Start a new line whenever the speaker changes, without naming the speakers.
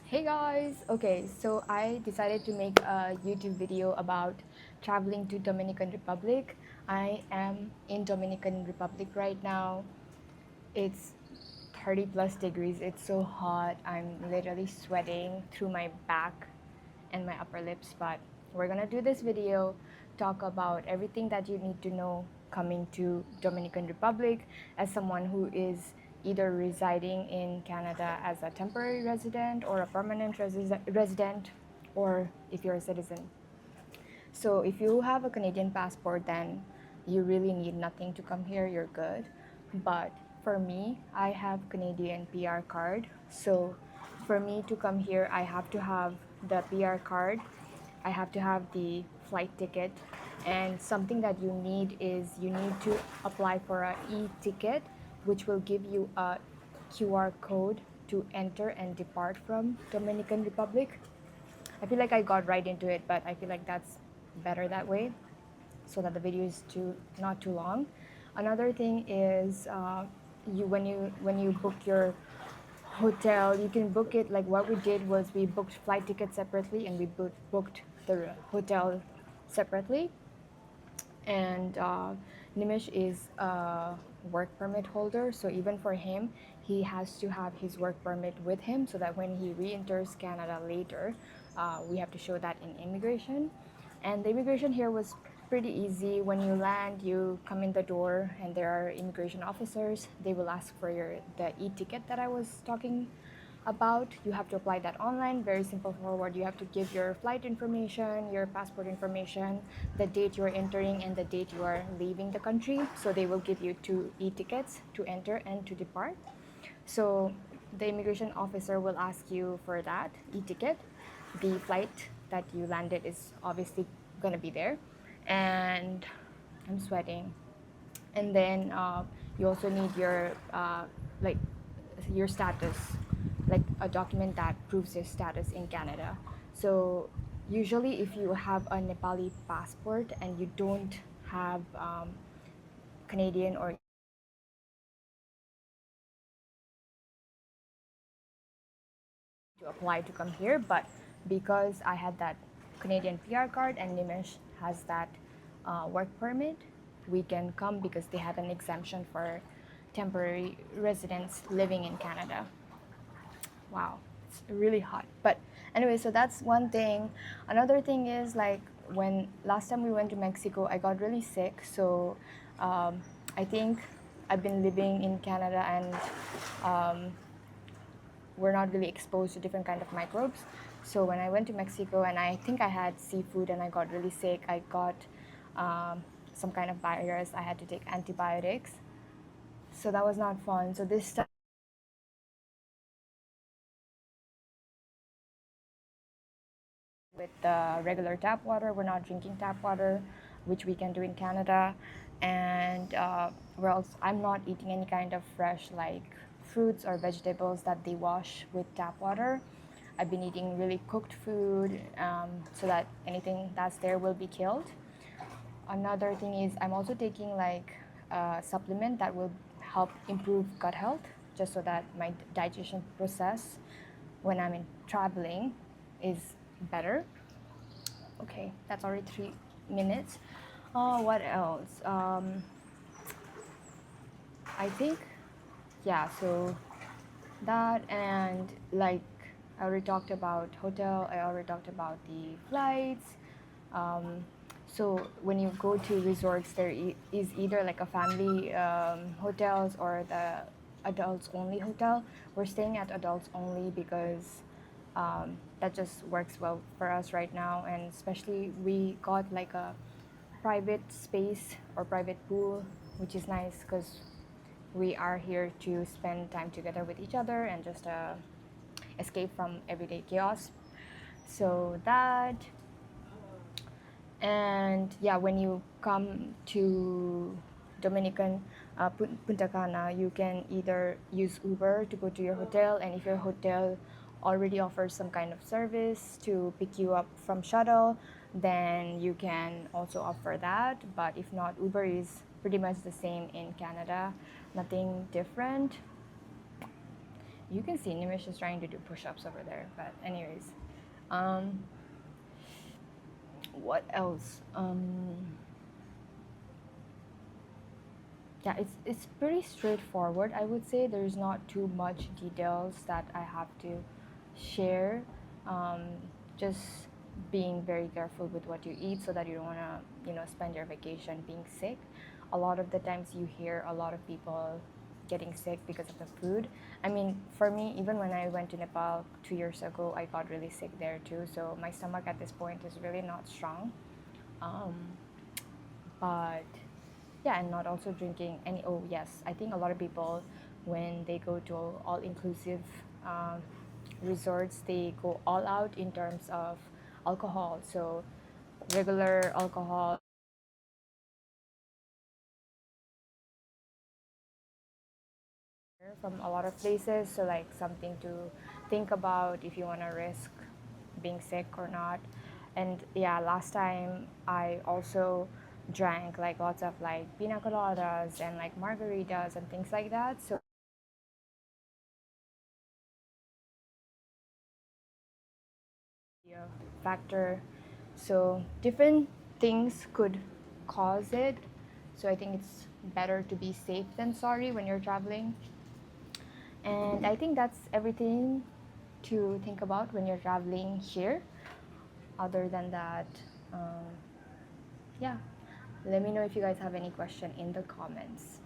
Hey guys! Okay, so I decided to make a YouTube video about traveling to Dominican Republic. I am in Dominican Republic right now. It's 30 plus degrees. It's so hot. I'm literally sweating through my back and my upper lips, but we're gonna do this video, talk about everything that you need to know coming to Dominican Republic as someone who is either residing in Canada as a temporary resident or a permanent resident, or if you're a citizen. So if you have a Canadian passport, then you really need nothing to come here, you're good. But for me, I have Canadian PR card. So for me to come here, I have to have the PR card. I have to have the flight ticket. And something that you need is you need to apply for a e-ticket, which will give you a QR code to enter and depart from Dominican Republic. I feel like I got right into it, but I feel like that's better that way, so that the video is not too long. Another thing is when you book your hotel, you can book it like what we did was we booked flight tickets separately and we booked the hotel separately. And Nimish is a work permit holder, so even for him, he has to have his work permit with him so that when he re-enters Canada later, we have to show that in immigration. And the immigration here was pretty easy. When you land, you come in the door, and there are immigration officers. They will ask for the e-ticket that I was talking about. You have to apply that online, very simple forward. You have to give your flight information, your passport information, the date you're entering and the date you are leaving the country. So they will give you two e-tickets to enter and to depart. So the immigration officer will ask you for that e-ticket. The flight that you landed is obviously going to be there. And I'm sweating. And then you also need like your status, like a document that proves your status in Canada. So usually if you have a Nepali passport and you don't have Canadian or to apply to come here, but because I had that Canadian PR card and Nimesh has that work permit, we can come because they have an exemption for temporary residents living in Canada. Wow, it's really hot. But anyway, so that's one thing. Another thing is like when last time we went to Mexico, I got really sick. So I think I've been living in Canada and we're not really exposed to different kind of microbes. So when I went to Mexico and I think I had seafood and I got really sick, I got some kind of virus. I had to take antibiotics. So that was not fun. So this time with the regular tap water, we're not drinking tap water, which we can do in Canada. And I'm not eating any kind of fresh like fruits or vegetables that they wash with tap water. I've been eating really cooked food, so that anything that's there will be killed. Another thing is I'm also taking like a supplement that will help improve gut health, just so that my digestion process when I'm in traveling is better. Okay, that's already 3 minutes. What else? I think, yeah, so that, and like I already talked about hotel, I already talked about the flights. So when you go to resorts, there is either like a family hotels or the adults only hotel. We're staying at adults only because that just works well for us right now, and especially we got like a private space or private pool, which is nice because we are here to spend time together with each other and just escape from everyday chaos. So that, and yeah, when you come to Dominican Punta Cana, you can either use Uber to go to your hotel, and if your hotel already offers some kind of service to pick you up from shuttle, then you can also offer that. But if not, Uber is pretty much the same in Canada, nothing different. You can see Nimish is trying to do push-ups over there, but anyways, um, what else? Yeah, it's pretty straightforward. I would say there's not too much details that I have to share. Um, just being very careful with what you eat so that you don't want to, spend your vacation being sick. A lot of the times you hear a lot of people getting sick because of the food. I mean, for me, even when I went to Nepal 2 years ago, I got really sick there too. So my stomach at this point is really not strong. Um, but yeah, and not also drinking any. Oh yes, I think a lot of people, when they go to all inclusive um, resorts, they go all out in terms of alcohol. So regular alcohol from a lot of places, so like something to think about if you want to risk being sick or not. And yeah, last time I also drank like lots of like pina coladas and like margaritas and things like that. So factor. So different things could cause it. So I think it's better to be safe than sorry when you're traveling. And I think that's everything to think about when you're traveling here. Other than that, yeah, let me know if you guys have any question in the comments.